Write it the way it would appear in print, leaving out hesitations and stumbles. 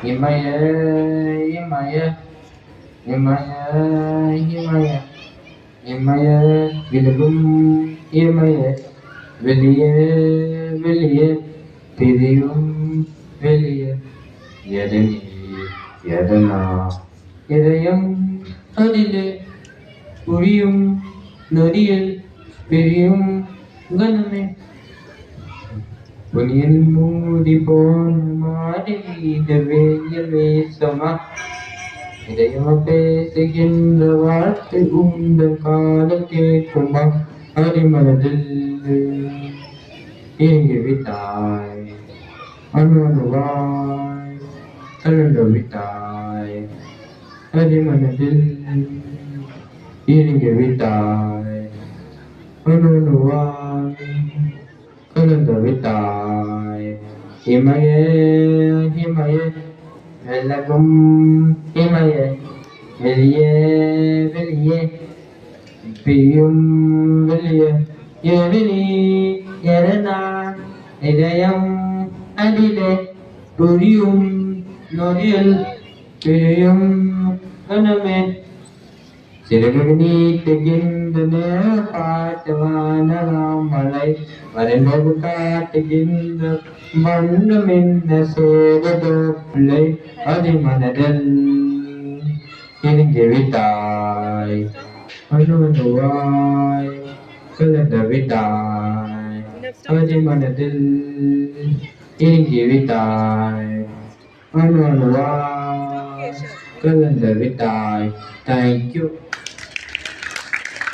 இமய இமய இமய இமய இமய விலகும் இமய வெளியே வெளியே பிரியும் வெளியே எதனி எதனா இதயம் அதிலே புரியும் நொடியில் பிரியும் கணமே புனியல் மூடி போன மாறி வெயில் வேசமா இதயம் பேசுகின்ற வார்த்தை உந்த கால கேட்குமா அடிமனதில் இறங்கி விட்டாய் அணுவாய் கலந்து விட்டாய் அடிமனதில் இறங்கி விட்டாய் அணுவாய் கலந்து விட்டாய் இமயே இமயே விலகும் இமயே வெளியே வெளியே பிரியும் வெளியே எழிலி எரனா இதயம் அதிலே புரியும் நொடியில் பிரியும் கணமே சிறகு நீட்டுகின்றன காட்டுவானலாம் மலை வரைந்தது காட்டுகின்ற மண்ணும் என்ன சேரதோ பிள்ளை அதிமனதில் இறங்கி விட்டாய் அணுவாய் கலந்து விட்டாய் அதிமனதில் இறங்கி விட்டாய் அணுவாய் கலந்து விட்டாய். Thank you.